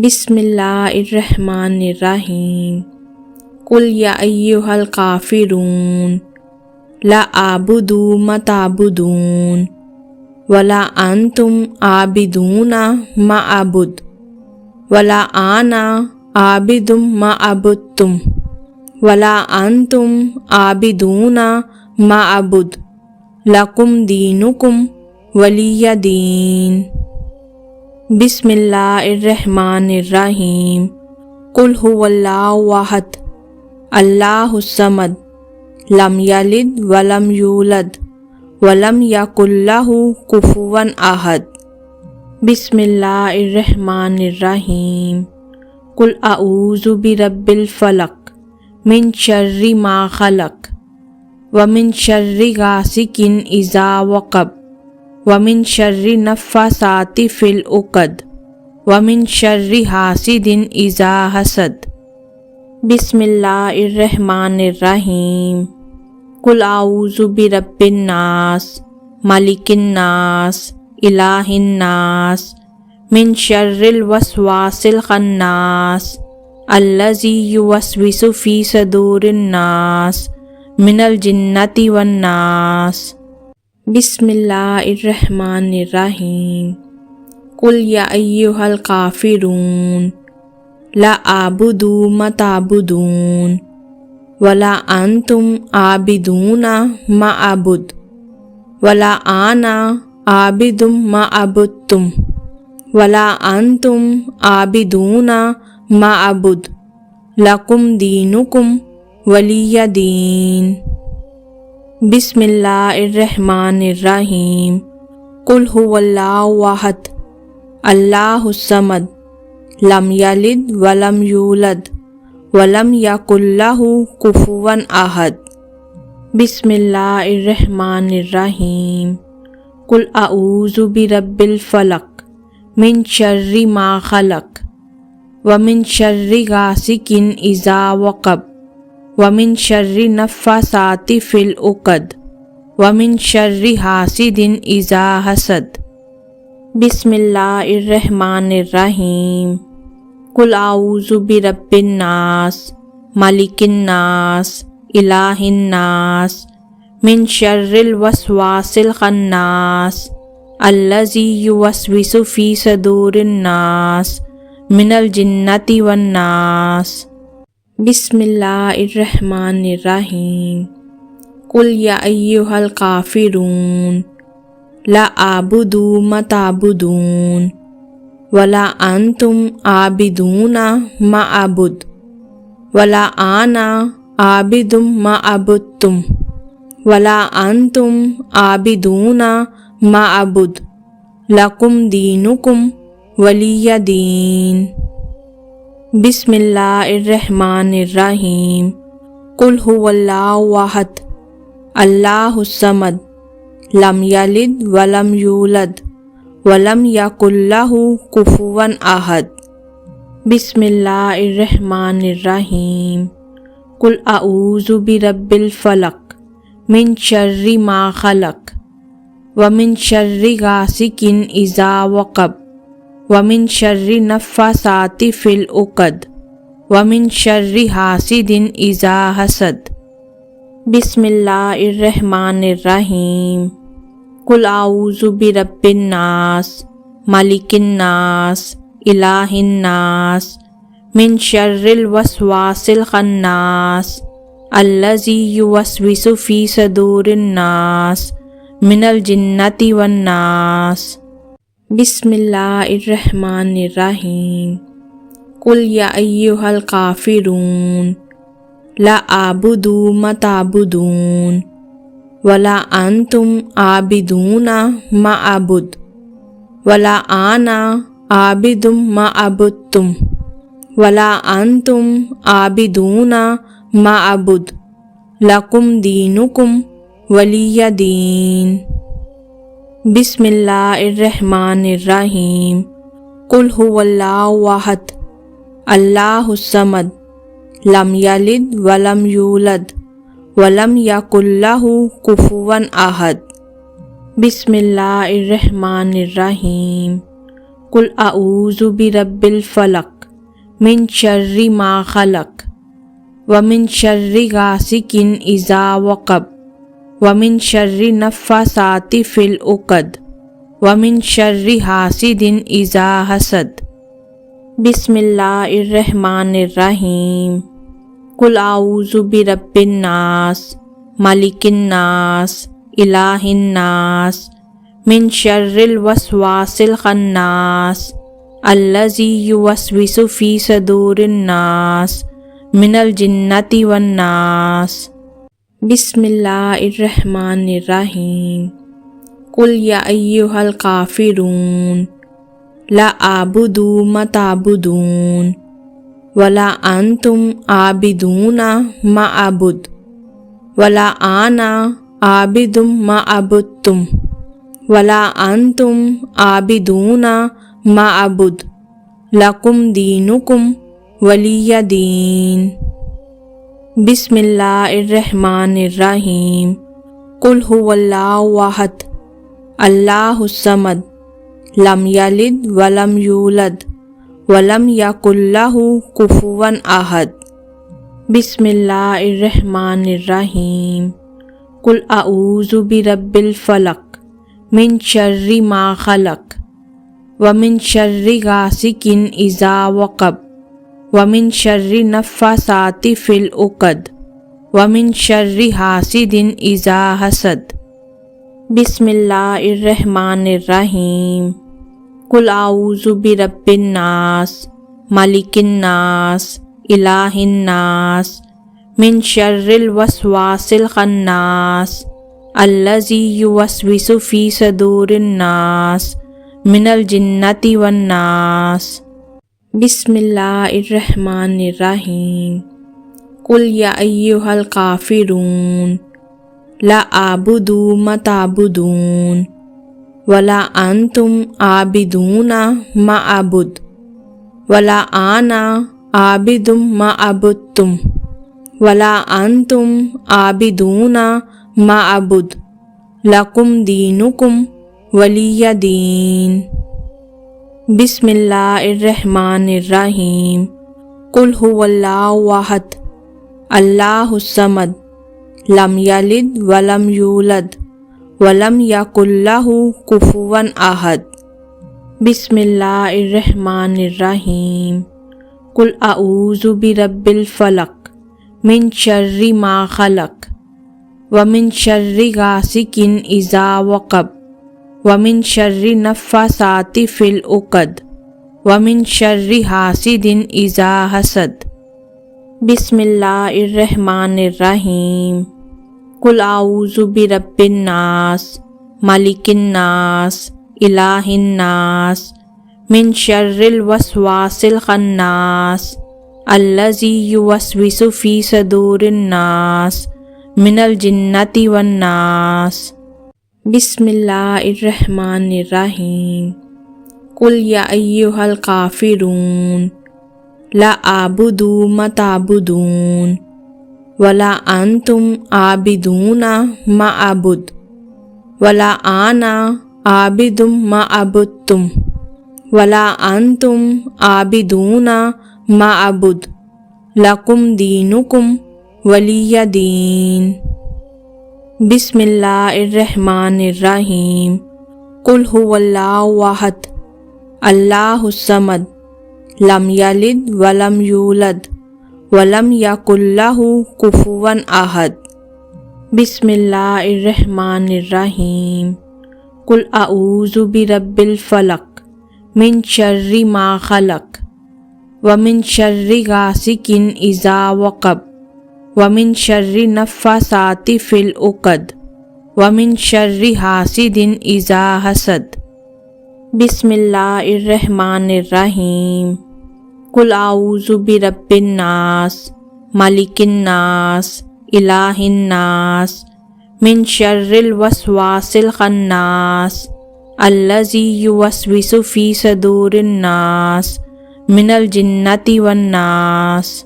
بسم اللہ الرحمن الرحیم قل یا ایہا الکافرون لا اعبد ما تعبدون ولا انتم عابدون ما اعبد ولا انا عابد ما عبدتم ولا انتم عابدون ما اعبد لکم دینکم ولی دین۔ بسم اللہ الرحمن الرحیم قل هو اللہ احد اللہ الصمد لم یلد ولم یولد ولم یکن لہ کفوا احد۔ بسم اللہ الرحمن الرحیم قل اعوذ برب الفلق من شر ما خلق ومن شر غاسق اذا وقب ومن شر النفاثات في العقد ومن شر حاسد اذا حسد۔ بسم اللہ الرحمن الرحیم قل اعوذ برب الناس ملک الناس الہ الناس من شر الوسواس الخناس الذی یوسوس فی صدور الناس من الجنۃ والناس۔ بسم اللہ الرحمن الرحیم قل یا ایہا الکافرون لا اعبد ما تعبدون ولا انتم عابدون ما اعبد ولا انا عابد ما عبدتم ولا انتم عابدون ما اعبد لکم دینکم ولی دین۔ بسم اللہ الرحمن الرحیم قل هو اللہ احد اللہ الصمد لم یلد ولم یولد ولم یکن لہ کفوا احد۔ بسم اللہ الرحمن الرحیم قل اعوذ برب الفلق من شر ما خلق ومن شر غاسق اذا وقب ومن شر النفاثات في العقد ومن شر حاسد اذا حسد۔ بسم اللہ الرحمن الرحیم قل اعوذ برب الناس ملک الناس الہ الناس من شر الوسواس الخناس الذی یوسوس فی صدور الناس من الجنۃ والناس۔ بسم اللہ الرحمن الرحیم قل یا ایہا الکافرون لا اعبد ما تعبدون ولا انتم عابدون ما اعبد ولا انا عابد ما عبدتم ولا انتم عابدون ما اعبد لکم دینکم ولی دین۔ بسم اللہ الرحمن الرحیم قل هو اللہ احد اللہ الصمد لم یلد ولم یولد ولم یکن لہ کفوا احد۔ بسم اللہ الرحمن الرحیم قل اعوذ برب الفلق من شر ما خلق ومن شر غاسق اذا وقب ومن شر النفاثات في العقد ومن شر حاسد اذا حسد۔ بسم اللہ الرحمن الرحیم قل اعوذ برب الناس ملک الناس الہ الناس من شر الوسواس الخناس الذی یوسوس فی صدور الناس من الجنۃ والناس۔ بسم اللہ الرحمن الرحیم قل یا ایہا الکافرون لا اعبد ما تعبدون ولا انتم عابدون ما اعبد ولا انا عابد ما عبدتم ولا انتم عابدون ما اعبد لکم دینکم ولی دین۔ بسم اللہ الرحمن الرحیم قل هو اللہ احد اللہ الصمد لم یلد ولم یولد ولم یکن لہ کفوا احد۔ بسم اللہ الرحمن الرحیم قل اعوذ برب الفلق من شر ما خلق ومن شر غاسق اذا وقب ومن شر النفاثات في العقد ومن شر حاسد اذا حسد۔ بسم اللہ الرحمن الرحیم۔ قل اعوذ برب الناس ملک الناس الہ الناس من شر الوسواس الخناس الذی یوسوس فی صدور الناس من الجنۃ والناس۔ بسم اللہ الرحمن الرحیم۔ قل یا ایھا الکافرون لا اعبد ما تعبدون ولا انتم عابدون ما اعبد ولا انا عابد ما عبدتم ولا انتم عابدون ما اعبد لکم دینکم ولی دین۔ بسم اللہ الرحمن الرحیم۔ قل هو اللہ احد اللہ الصمد لم یلد ولم یولد ولم یکن لہ کفوا احد۔ بسم اللہ الرحمن الرحیم۔ قل اعوذ برب الفلق من شر ما خلق ومن شر غاسق اذا وقب ومن شر النفاثات في العقد ومن شر حاسد اذا حسد۔ بسم اللہ الرحمن الرحیم۔ قل اعوذ برب الناس ملک الناس الہ الناس من شر الوسواس الخناس الذی یوسوس فی صدور الناس من الجنۃ والناس۔ بسم اللہ الرحمن الرحیم۔ قل یا ایھا الکافرون لا اعبد ما تعبدون ولا انتم عابدون ما اعبد ولا انا عابد ما عبدتم ولا انتم عابدون ما اعبد لکم دینکم ولی دین۔ بسم اللہ الرحمن الرحیم۔ قل هو اللہ احد اللہ الصمد لم یلد ولم یولد ولم یکن لہ کفوا احد۔ بسم اللہ الرحمن الرحیم۔ قل اعوذ برب الفلق من شر ما خلق ومن شر غاسق اذا وقب ومن شر النفاثات في العقد ومن شر حاسد اذا حسد۔ بسم اللہ الرحمن الرحیم۔ قل اعوذ برب الناس ملک الناس الہ الناس من شر الوسواس الخناس الذی یوسوس فی صدور الناس من الجنۃ والناس۔ بسم اللہ الرحمن الرحیم۔ قل یا ایھا الکافرون لا اعبد ما تعبدون ولا انتم عابدون ما اعبد ولا انا عابد ما عبدتم ولا انتم عابدون ما اعبد لکم دینکم ولی دین۔ بسم اللہ الرحمن الرحیم۔ قل هو اللہ احد اللہ الصمد لم یلد ولم یولد ولم یکن لہ کفوا احد۔ بسم اللہ الرحمن الرحیم۔ قل اعوذ برب الفلق من شر ما خلق ومن شر غاسق اذا وقب ومن شر النفاثات في العقد ومن شر حاسد اذا حسد۔ بسم اللہ الرحمن الرحیم۔ قل اعوذ برب الناس ملک الناس الہ الناس من شر الوسواس الخناس الذی یوسوس فی صدور الناس من الجنۃ والناس۔